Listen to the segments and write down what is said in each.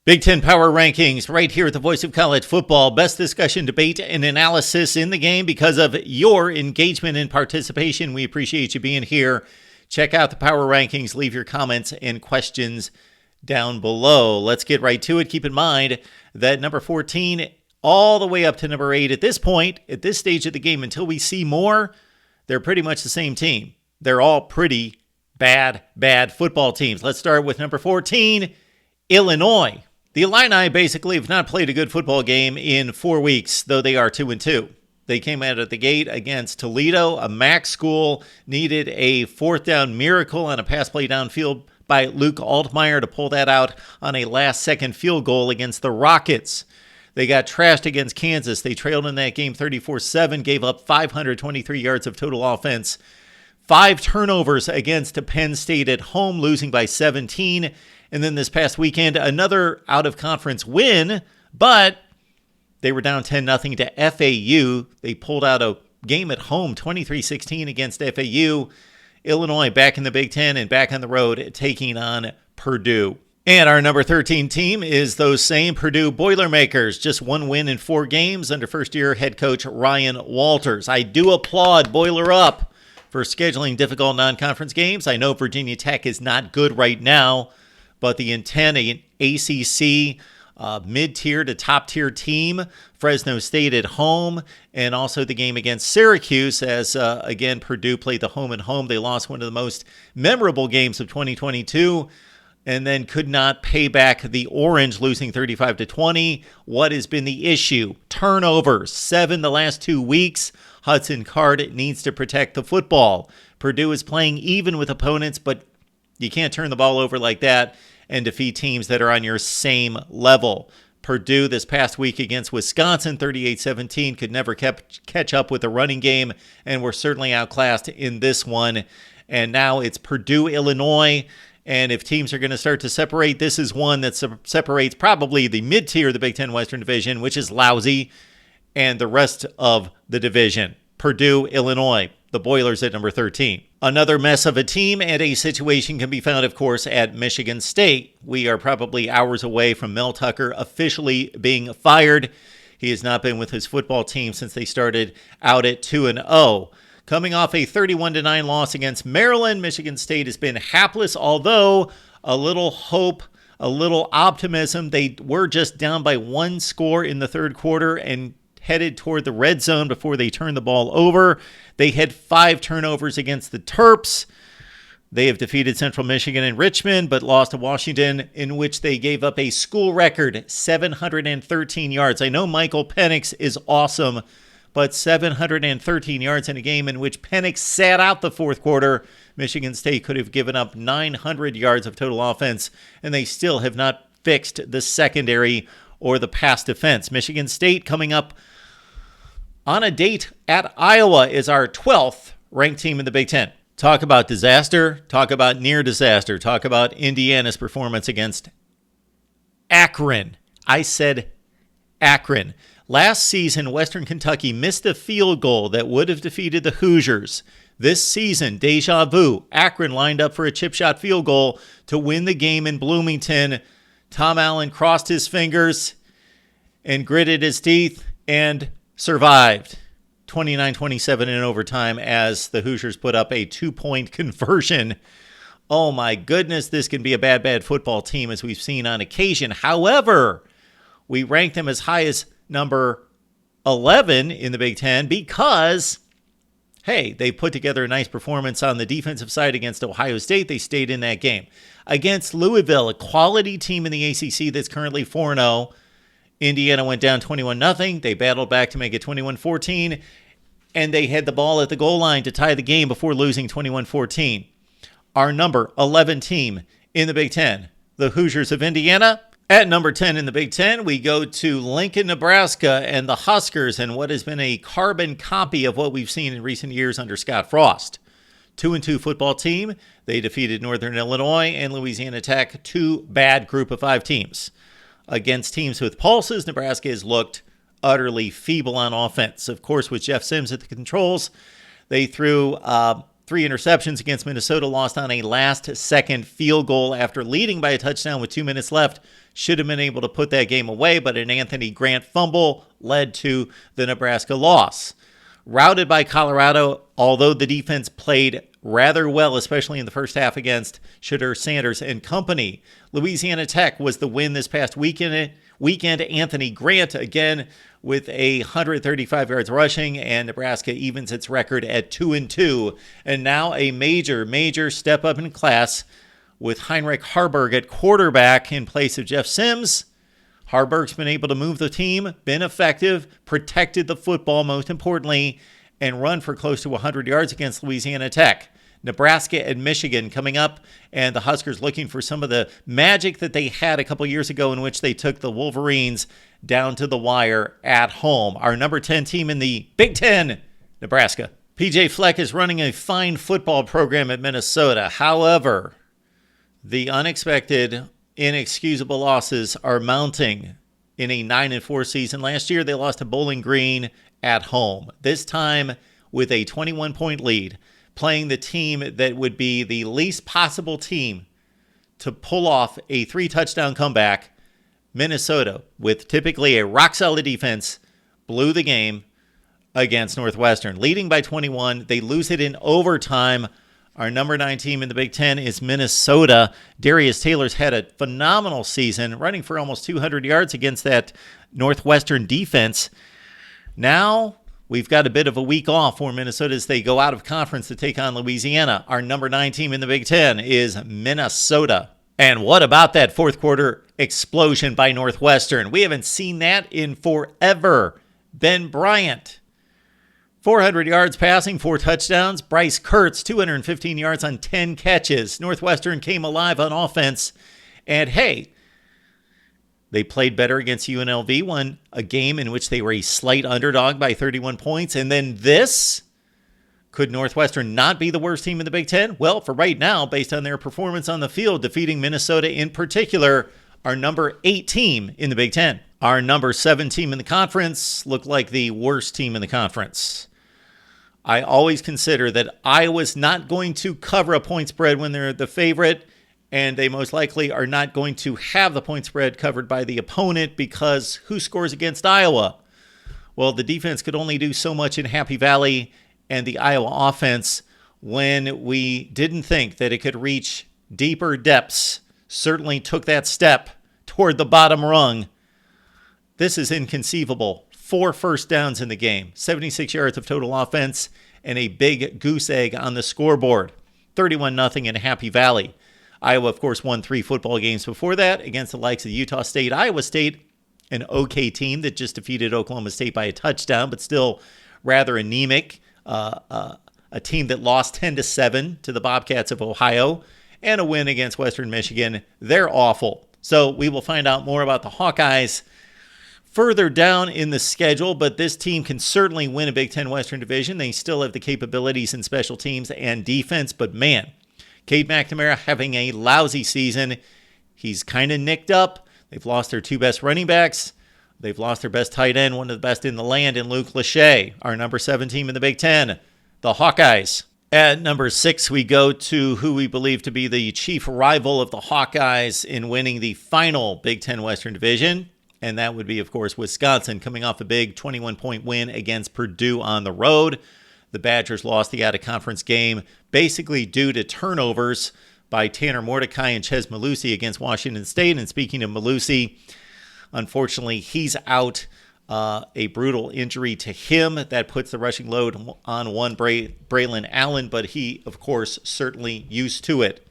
Big Ten Power Rankings right here at the Voice of College Football. Best discussion, debate, and analysis in the game because of your engagement and participation. We appreciate you being here. Check out the Power Rankings. Leave your comments and questions down below. Let's get right to it. Keep in mind that number 14 all the way up to number 8 at this point, at this stage of the game, until we see more, they're pretty much the same team. They're all pretty bad football teams. Let's start with number 14, Illinois. The Illini basically have not played a good football game in 4 weeks, though they are 2-2. They came out of the gate against Toledo, a MAC school, needed a fourth down miracle on a pass play downfield by Luke Altmaier to pull that out on a last-second field goal against the Rockets. They got trashed against Kansas. They trailed in that game 34-7, gave up 523 yards of total offense. 5 turnovers against Penn State at home, losing by 17. And then this past weekend, another out-of-conference win, but they were down 10-0 to FAU. They pulled out a game at home, 23-16 against FAU. Illinois back in the Big Ten and back on the road taking on Purdue. And our number 13 team is those same Purdue Boilermakers. Just 1 win in 4 games under first-year head coach Ryan Walters. I do applaud Boiler Up for scheduling difficult non-conference games. I know Virginia Tech is not good right now, but the intent, an ACC mid-tier to top-tier team, Fresno State at home, and also the game against Syracuse as, again, Purdue played the home and home. They lost one of the most memorable games of 2022 and then could not pay back the Orange, losing 35-20. What has been the issue? Turnovers, 7 the last 2 weeks. Hudson Card needs to protect the football. Purdue is playing even with opponents, but you can't turn the ball over like that and defeat teams that are on your same level. Purdue this past week against Wisconsin, 38-17, could never catch up with the running game and were certainly outclassed in this one. And now it's Purdue, Illinois. And if teams are going to start to separate, this is one that separates probably the mid-tier of the Big Ten Western Division, which is lousy, and the rest of the division. Purdue, Illinois, the Boilers at number 13. Another mess of a team and a situation can be found, of course, at Michigan State. We are probably hours away from Mel Tucker officially being fired. He has not been with his football team since they started out at 2-0. Coming off a 31-9 loss against Maryland, Michigan State has been hapless, although a little hope, a little optimism. They were just down by 1 score in the third quarter and headed toward the red zone before they turned the ball over. They had 5 turnovers against the Terps. They have defeated Central Michigan and Richmond, but lost to Washington, in which they gave up a school record 713 yards. I know Michael Penix is awesome, but 713 yards in a game in which Penix sat out the fourth quarter. Michigan State could have given up 900 yards of total offense, and they still have not fixed the secondary or the pass defense. Michigan State coming up on a date at Iowa is our 12th ranked team in the Big Ten. Talk about disaster. Talk about near disaster. Talk about Indiana's performance against Akron. I said Akron. Last season, Western Kentucky missed a field goal that would have defeated the Hoosiers. This season, deja vu. Akron lined up for a chip shot field goal to win the game in Bloomington. Tom Allen crossed his fingers and gritted his teeth and survived. 29-27 in overtime as the Hoosiers put up a 2-point conversion. Oh my goodness, this can be a bad football team as we've seen on occasion. However, we ranked them as high as number 11 in the Big Ten because, hey, they put together a nice performance on the defensive side against Ohio State. They stayed in that game. Against Louisville, a quality team in the ACC that's currently 4-0, Indiana went down 21-0. They battled back to make it 21-14, and they had the ball at the goal line to tie the game before losing 21-14. Our number 11 team in the Big Ten, the Hoosiers of Indiana. At number 10 in the Big Ten, we go to Lincoln, Nebraska, and the Huskers, and what has been a carbon copy of what we've seen in recent years under Scott Frost. 2-2 football team. They defeated Northern Illinois and Louisiana Tech, 2 bad group of 5 teams. Against teams with pulses, Nebraska has looked utterly feeble on offense. Of course, with Jeff Sims at the controls, they threw 3 interceptions against Minnesota, lost on a last-second field goal after leading by a touchdown with 2 minutes left. Should have been able to put that game away, but an Anthony Grant fumble led to the Nebraska loss. Routed by Colorado, although the defense played rather well, especially in the first half against Shedeur Sanders and company. Louisiana Tech was the win this past weekend. Anthony Grant, again, with 135 yards rushing, and Nebraska evens its record at 2-2. And now a major step up in class with Heinrich Haarberg at quarterback in place of Jeff Sims. Haarberg's been able to move the team, been effective, protected the football most importantly, and run for close to 100 yards against Louisiana Tech. Nebraska and Michigan coming up, and the Huskers looking for some of the magic that they had a couple years ago in which they took the Wolverines down to the wire at home. Our number 10 team in the Big Ten, Nebraska. PJ Fleck is running a fine football program at Minnesota. However, the unexpected, inexcusable losses are mounting in a 9-4 season. Last year, they lost to Bowling Green at home. This time with a 21-point lead, playing the team that would be the least possible team to pull off a 3-touchdown comeback. Minnesota, with typically a rock-solid defense, blew the game against Northwestern. Leading by 21, they lose it in overtime. Our number 9 team in the Big Ten is Minnesota. Darius Taylor's had a phenomenal season, running for almost 200 yards against that Northwestern defense. Now we've got a bit of a week off for Minnesota as they go out of conference to take on Louisiana. Our number 9 team in the Big Ten is Minnesota. And what about that fourth quarter explosion by Northwestern? We haven't seen that in forever. Ben Bryant, 400 yards passing, 4 touchdowns. Bryce Kurtz, 215 yards on 10 catches. Northwestern came alive on offense. And hey, they played better against UNLV, won a game in which they were a slight underdog by 31 points. And then this, could Northwestern not be the worst team in the Big Ten? Well, for right now, based on their performance on the field, defeating Minnesota in particular, our number 8 team in the Big Ten. Our number 7 team in the conference looked like the worst team in the conference. I always consider that Iowa's not going to cover a point spread when they're the favorite, and they most likely are not going to have the point spread covered by the opponent because who scores against Iowa? Well, the defense could only do so much in Happy Valley, and the Iowa offense, when we didn't think that it could reach deeper depths, certainly took that step toward the bottom rung. This is inconceivable. 4 first downs in the game, 76 yards of total offense, and a big goose egg on the scoreboard. 31-0 in Happy Valley. Iowa, of course, won 3 football games before that against the likes of Utah State. Iowa State, an okay team that just defeated Oklahoma State by a touchdown, but still rather anemic. A team that lost 10-7 to the Bobcats of Ohio, and a win against Western Michigan. They're awful. So we will find out more about the Hawkeyes further down in the schedule, but this team can certainly win a Big Ten Western Division. They still have the capabilities in special teams and defense, but man, Cade McNamara having a lousy season. He's kind of nicked up. They've lost their 2 best running backs. They've lost their best tight end, one of the best in the land, in Luke Lachey. Our number 7 team in the Big Ten, the Hawkeyes. At number 6, we go to who we believe to be the chief rival of the Hawkeyes in winning the final Big Ten Western Division. And that would be, of course, Wisconsin, coming off a big 21-point win against Purdue on the road. The Badgers lost the out-of-conference game basically due to turnovers by Tanner Mordecai and Ches Malusi against Washington State. And speaking of Malusi, unfortunately, he's out. A brutal injury to him that puts the rushing load on one Braylon Allen, but he, of course, certainly used to it.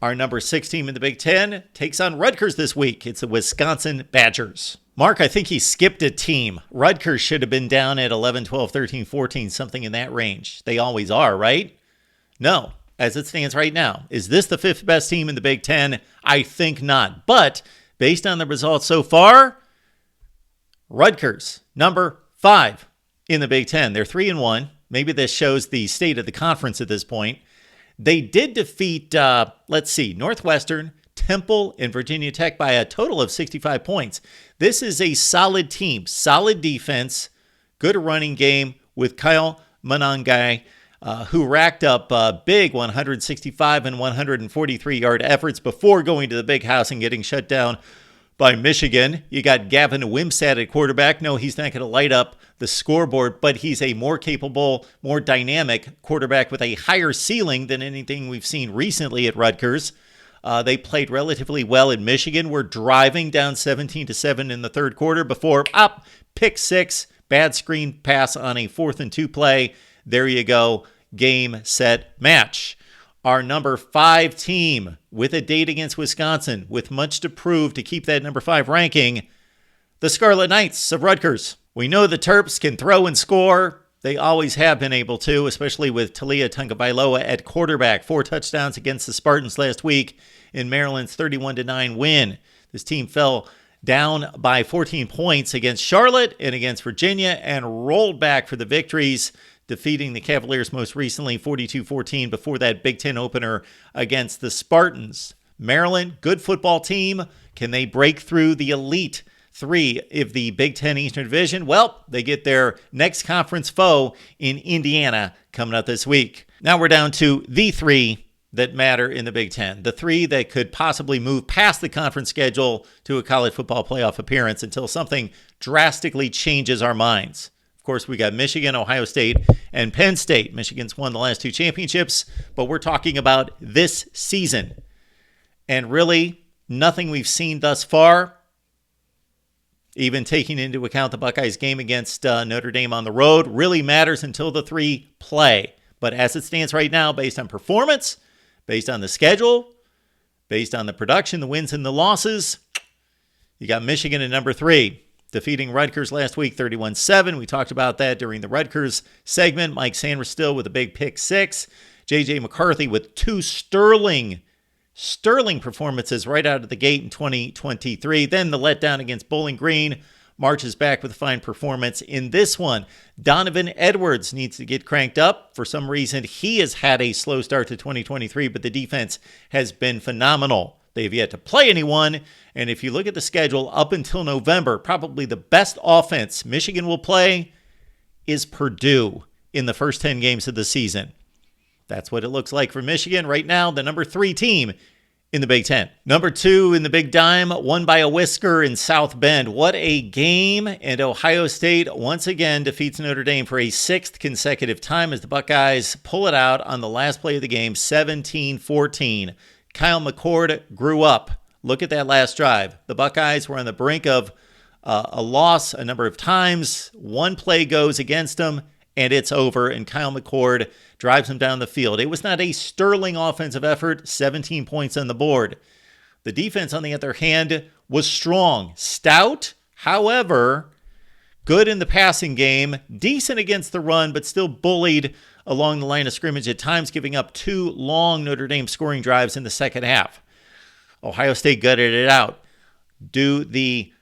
Our number 6 team in the Big Ten takes on Rutgers this week. It's the Wisconsin Badgers. Mark, I think he skipped a team. Rutgers should have been down at 11, 12, 13, 14, something in that range. They always are, right? No, as it stands right now. Is this the 5th best team in the Big Ten? I think not. But based on the results so far, Rutgers, number 5 in the Big Ten. They're 3-1. Maybe this shows the state of the conference at this point. They did defeat, Northwestern, Temple, and Virginia Tech by a total of 65 points. This is a solid team, solid defense, good running game with Kyle Monangai. who racked up big 165 and 143-yard efforts before going to the big house and getting shut down by Michigan. You got Gavin Wimsatt at quarterback. No, he's not going to light up the scoreboard, but he's a more capable, more dynamic quarterback with a higher ceiling than anything we've seen recently at Rutgers. They played relatively well in Michigan. We're driving down 17-7 in the third quarter before pick six, bad screen pass on a 4th and 2 play. There you go. Game, set, match. Our number 5 team with a date against Wisconsin with much to prove to keep that number 5 ranking, the Scarlet Knights of Rutgers. We know the Terps can throw and score. They always have been able to, especially with Talia Tagovailoa at quarterback. 4 touchdowns against the Spartans last week in Maryland's 31-9 win. This team fell down by 14 points against Charlotte and against Virginia and rolled back for the victories, defeating the Cavaliers most recently 42-14 before that Big Ten opener against the Spartans. Maryland, good football team. Can they break through the Elite 3 of the Big Ten Eastern Division? Well, they get their next conference foe in Indiana coming up this week. Now we're down to the 3 that matter in the Big Ten. The 3 that could possibly move past the conference schedule to a college football playoff appearance until something drastically changes our minds. Of course, we got Michigan, Ohio State, and Penn State. Michigan's won the last 2 championships, but we're talking about this season. And really, nothing we've seen thus far, even taking into account the Buckeyes game against Notre Dame on the road, really matters until the 3 play. But as it stands right now, based on performance, based on the schedule, based on the production, the wins and the losses, you got Michigan at number 3, defeating Rutgers last week 31-7. We talked about that during the Rutgers segment. Mike Sanders still with a big pick 6. J.J. McCarthy with 2 sterling performances right out of the gate in 2023. Then the letdown against Bowling Green. Marches back with a fine performance in this one. Donovan Edwards needs to get cranked up. For some reason, he has had a slow start to 2023, but the defense has been phenomenal. They've yet to play anyone, and if you look at the schedule up until November, probably the best offense Michigan will play is Purdue in the first 10 games of the season. That's what it looks like for Michigan right now, the number 3 team in the Big Ten. Number 2 in the Big Dime, won by a whisker in South Bend. What a game. And Ohio State once again defeats Notre Dame for a 6th consecutive time as the Buckeyes pull it out on the last play of the game, 17-14. Kyle McCord grew up. Look at that last drive. The Buckeyes were on the brink of a loss a number of times. One play goes against them, and it's over, and Kyle McCord drives him down the field. It was not a sterling offensive effort, 17 points on the board. The defense, on the other hand, was strong. Stout, however, good in the passing game, decent against the run, but still bullied along the line of scrimmage at times, giving up 2 long Notre Dame scoring drives in the second half. Ohio State gutted it out. Do the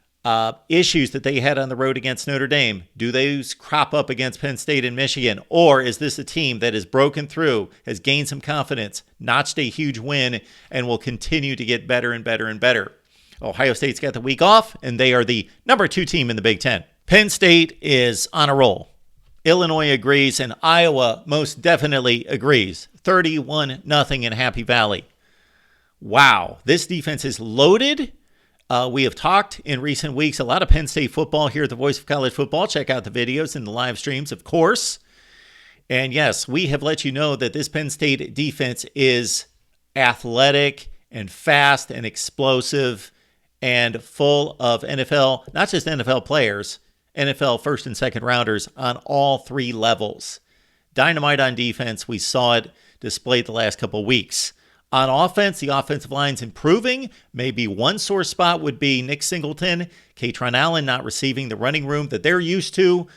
issues that they had on the road against Notre Dame, do those crop up against Penn State and Michigan? Or is this a team that has broken through, has gained some confidence, notched a huge win, and will continue to get better and better and better? Ohio State's got the week off, and they are the number 2 team in the Big Ten. Penn State is on a roll. Illinois agrees, and Iowa most definitely agrees. 31-0 in Happy Valley. Wow, this defense is loaded. We have talked in recent weeks a lot of Penn State football here at the Voice of College Football. Check out the videos and the live streams, of course. And yes, we have let you know that this Penn State defense is athletic and fast and explosive and full of NFL, not just NFL players, NFL first and second rounders on all 3 levels. Dynamite on defense. We saw it displayed the last couple of weeks. On offense, the offensive line's improving. Maybe one sore spot would be Nick Singleton, Katron Allen not receiving the running room that they're used to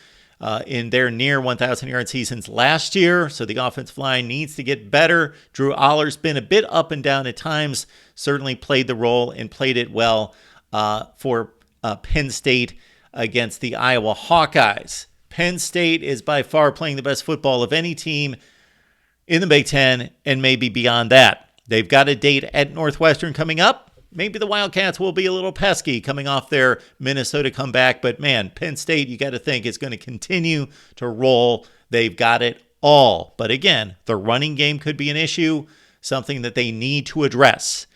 in their near 1,000-yard seasons last year. So the offensive line needs to get better. Drew Aller's been a bit up and down at times, certainly played the role and played it well for Penn State against the Iowa Hawkeyes. Penn State is by far playing the best football of any team in the Big Ten and maybe beyond that. They've got a date at Northwestern coming up. Maybe the Wildcats will be a little pesky coming off their Minnesota comeback. But man, Penn State, you got to think, is going to continue to roll. They've got it all. But again, the running game could be an issue, something that they need to address.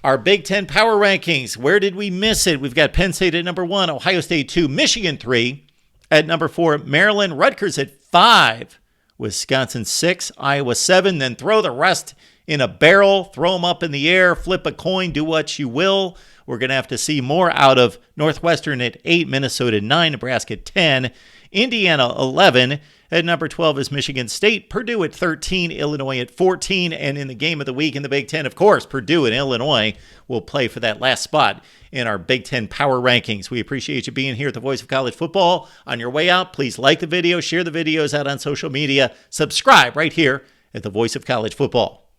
Our Big Ten power rankings, where did we miss it? We've got Penn State at number 1, Ohio State 2, Michigan 3. At number 4, Maryland, Rutgers at 5, Wisconsin 6, Iowa 7. Then throw the rest in a barrel, throw them up in the air, flip a coin, do what you will. We're going to have to see more out of Northwestern at 8, Minnesota 9, Nebraska 10, Indiana 11. At number 12 is Michigan State, Purdue at 13, Illinois at 14. And in the game of the week in the Big Ten, of course, Purdue and Illinois will play for that last spot in our Big Ten power rankings. We appreciate you being here at the Voice of College Football. On your way out, please like the video, share the videos out on social media, subscribe right here at the Voice of College Football.